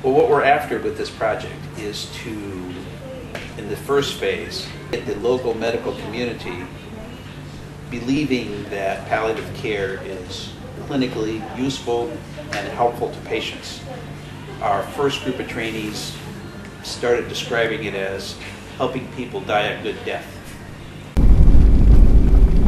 Well, what we're after with this project is to, in the first phase, get the local medical community believing that palliative care is clinically useful and helpful to patients. Our first group of trainees started describing it as helping people die a good death.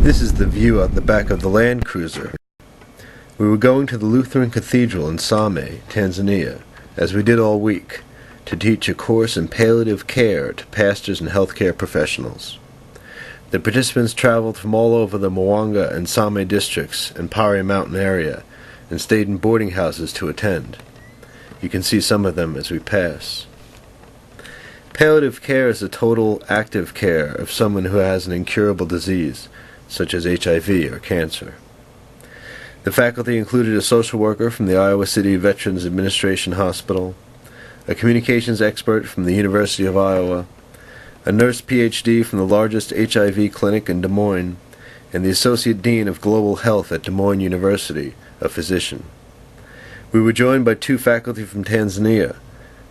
This is the view out the back of the Land Cruiser. We were going to the Lutheran Cathedral in Same, Tanzania, as we did all week, to teach a course in palliative care to pastors and healthcare professionals. The participants traveled from all over the Mwanga and Same districts and Pare mountain area and stayed in boarding houses to attend. You can see some of them as we pass. Palliative care is the total active care of someone who has an incurable disease, such as HIV or cancer. The faculty included a social worker from the Iowa City Veterans Administration Hospital, a communications expert from the University of Iowa, a nurse PhD from the largest HIV clinic in Des Moines, and the Associate Dean of Global Health at Des Moines University, a physician. We were joined by 2 faculty from Tanzania,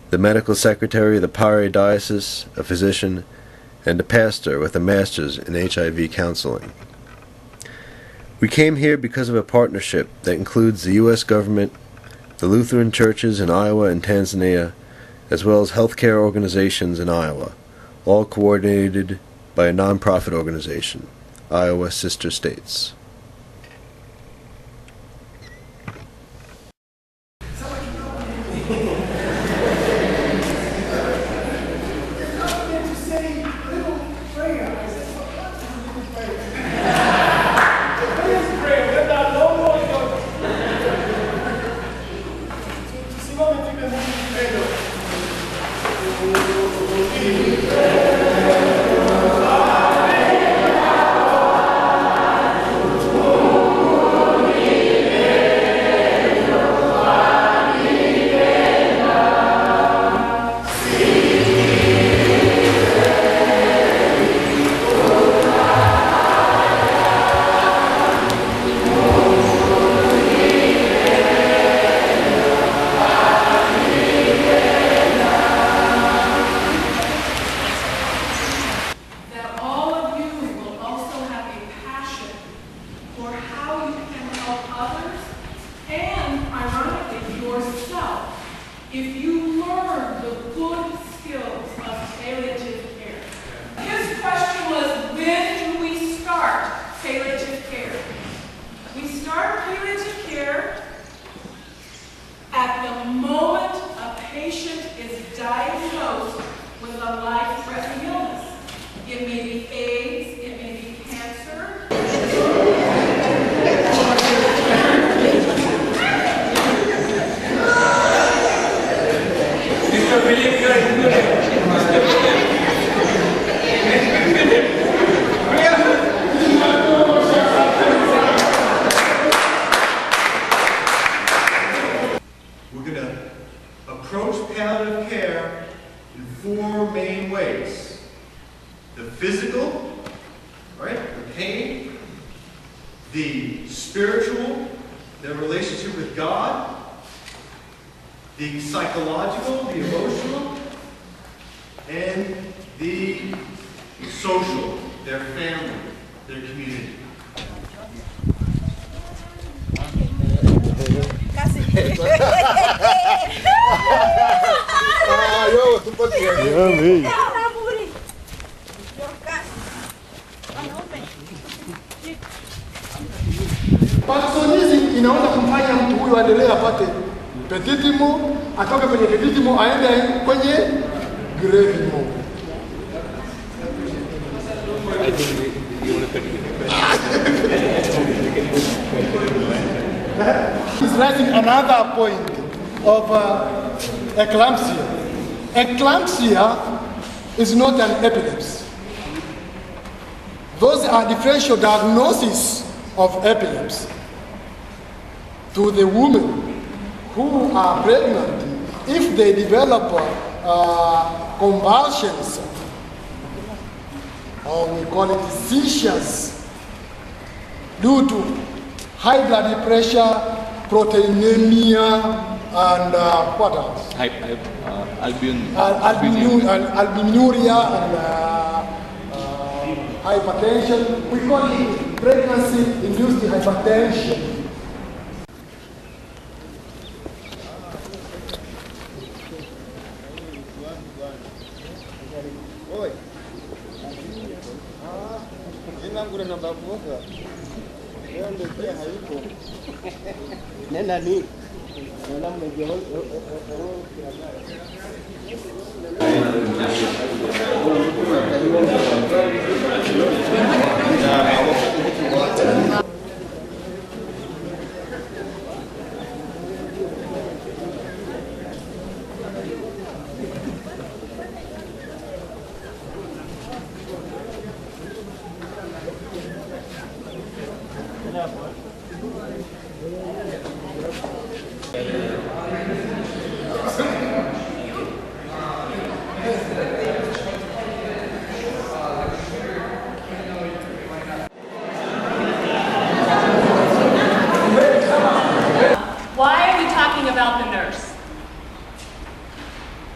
the medical secretary of the Pare diocese, a physician, and a pastor with a master's in HIV counseling. We came here because of a partnership that includes the U.S. government, the Lutheran churches in Iowa and Tanzania, as well as healthcare organizations in Iowa, all coordinated by a nonprofit organization, Iowa Sister States. If you learn the good skills of palliative care. His question was, when do we start palliative care? We start palliative care at the moment a patient is diagnosed with a life-threatening illness. It may be AIDS, it may be cancer. We're going to approach palliative care in 4 main ways. The physical, right, the pain, the spiritual, the relationship with God, the psychological, the emotional, and the social, their family, their community. Parkinsonism inaweza kumfanya mtu huyu aendelee apate petitimo, atoke kwenye petitimo aende kwenye grevimo. He's raising another point of eclampsia. Eclampsia is not an epilepsy. Those are differential diagnoses of epilepsy. To the women who are pregnant, if they develop convulsions, or we call it seizures, due to high blood pressure, proteinemia, and what else? Albuminuria and hypertension. We call it pregnancy-induced hypertension. Why are we talking about the nurse?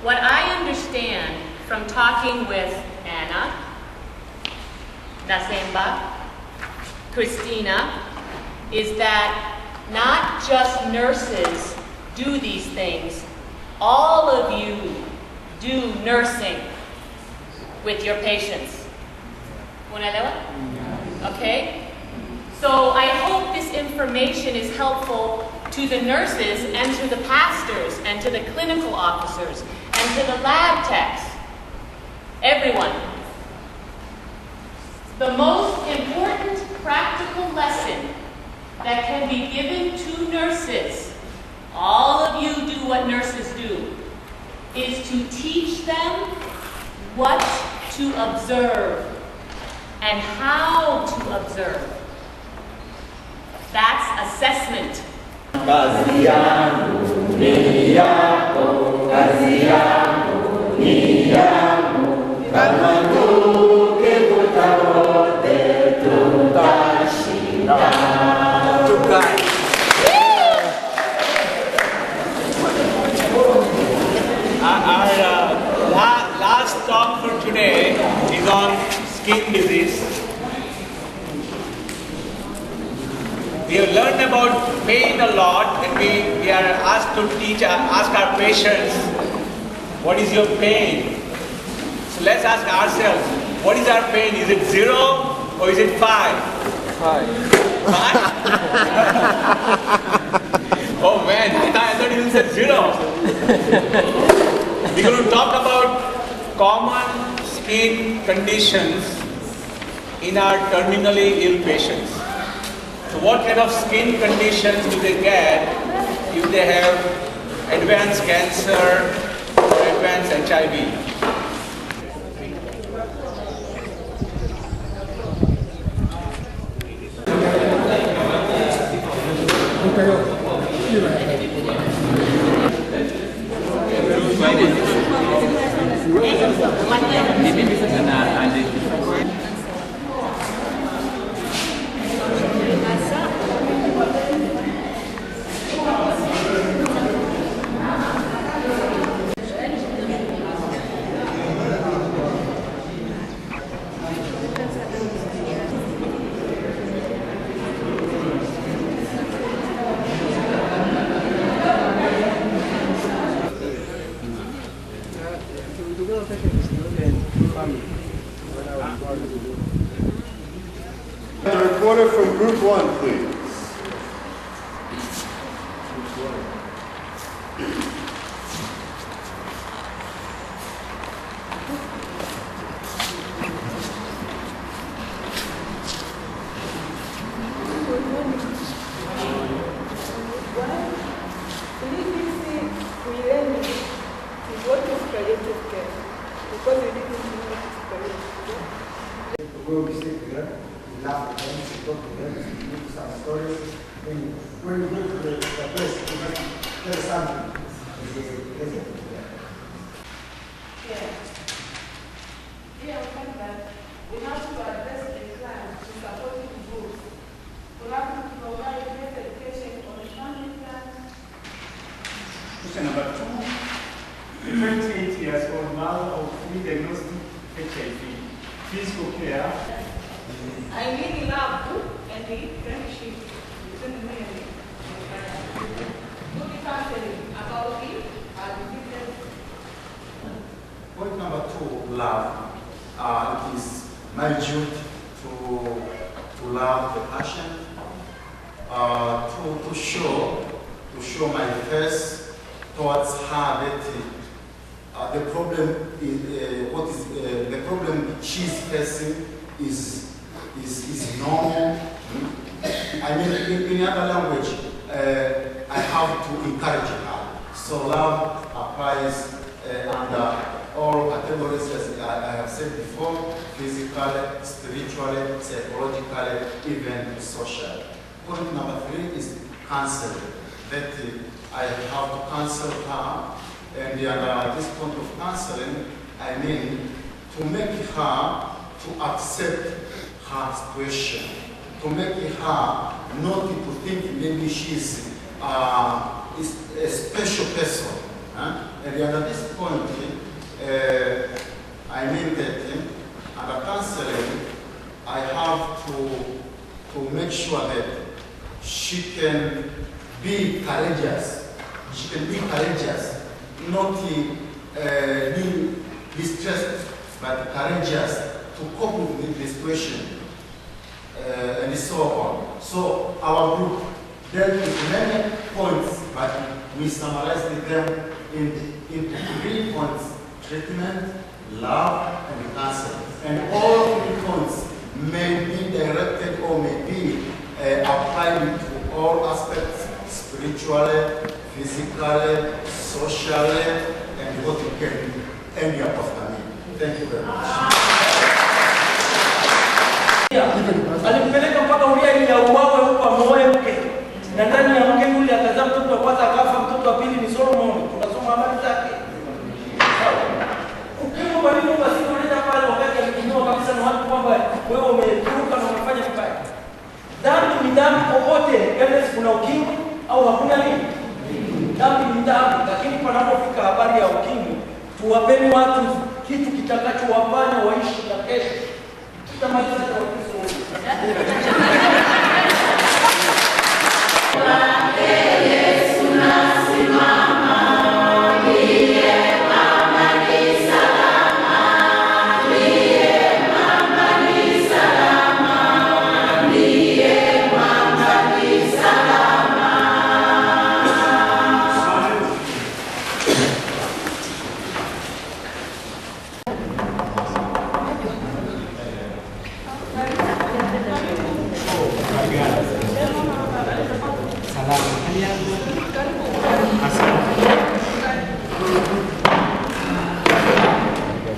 What I understand from talking with Anna, Nasemba, Christina, is that not just nurses do these things. All of you do nursing with your patients. Unaelewa? Okay? So I hope this information is helpful to the nurses and to the pastors and to the clinical officers and to the lab techs. Everyone. The most important practical lesson that can be given to nurses, all of you do what nurses do, is to teach them what to observe and how to observe. That's assessment. Kazi yangu ni yako, kazi yangu ni yangu, kama tukikuta wote tutashinda. Tukai. Our last talk for today is on skin disease. We have learned about pain a lot, and we are asked to ask our patients, what is your pain? So let's ask ourselves, what is our pain? Is it 0 or is it 5? 5? Oh man, I thought you said 0. We're going to talk about common skin conditions in our terminally ill patients. So what kind of skin conditions do they get if they have advanced cancer or advanced HIV? The reporter from Group 1, please. What is palliative care? Because we didn't know what is palliative care. Where we sit together, we laugh together, we talk together, we do some stories. When we go to the place, we tell something. Yeah. Yeah, we find that we have to address the client to supporting groups. We have to provide best education on the family plan. 28 years old mother of 3 diagnosed HIV. Physical care. I need love and friendship between me and him. Good counseling about him and different. Point number 2, love. It is my duty to love the patient, to show my face towards her that the problem is the problem she's facing is normal. I mean, in other language, I have to encourage her. So love applies under all categories, as I have said before: physically, spiritually, psychologically, even socially. Point number 3 is counseling. That I have to counsel her, and at this point of counseling, I mean to make her to accept her situation, to make her not to think maybe she's a special person. And at this point, I mean that under counseling, I have to make sure that she can be courageous. She can be courageous, not being distressed, but courageous to cope with the situation, and so on. So our group dealt with many points, but we summarized them into 3 points: treatment, love, and counseling. And all 3 points may be directed or may be applied to all aspects: spiritually, physically, socially, and what you can end your after me. Thank you very much. Alimpeleka mpaka Uria ili auawe huko amoe mke. Na ndani ya mke yule akazaa mtoto wa kwanza, akafa mtoto wa pili ni Solomon. Tunasoma habari zake. Ukiwa kwa nini basi unaenda pale wakati alikinua kabisa na watu kwamba wewe umeturuka na unafanya vibaya. Dhambi ni dhambi popote, kama kuna ukimwi au hakuna nini? Dhambi ni dhambi, lakini panapofika habari ya ukimwi, tuwapeni watu kitu kitakachowafanya waishi na kesho. Tutamaliza kwa Kristo. Yesu nasimama, ndiye mama ni salama, ndiye mama ni salama, ndiye mama ni salama.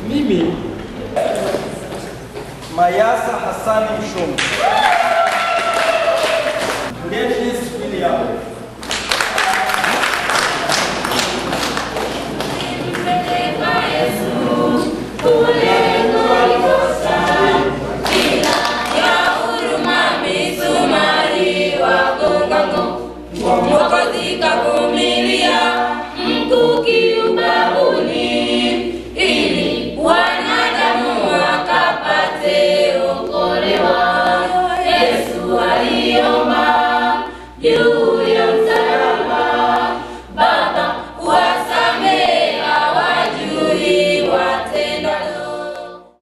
Mimi Mayasa Hasani Mshomi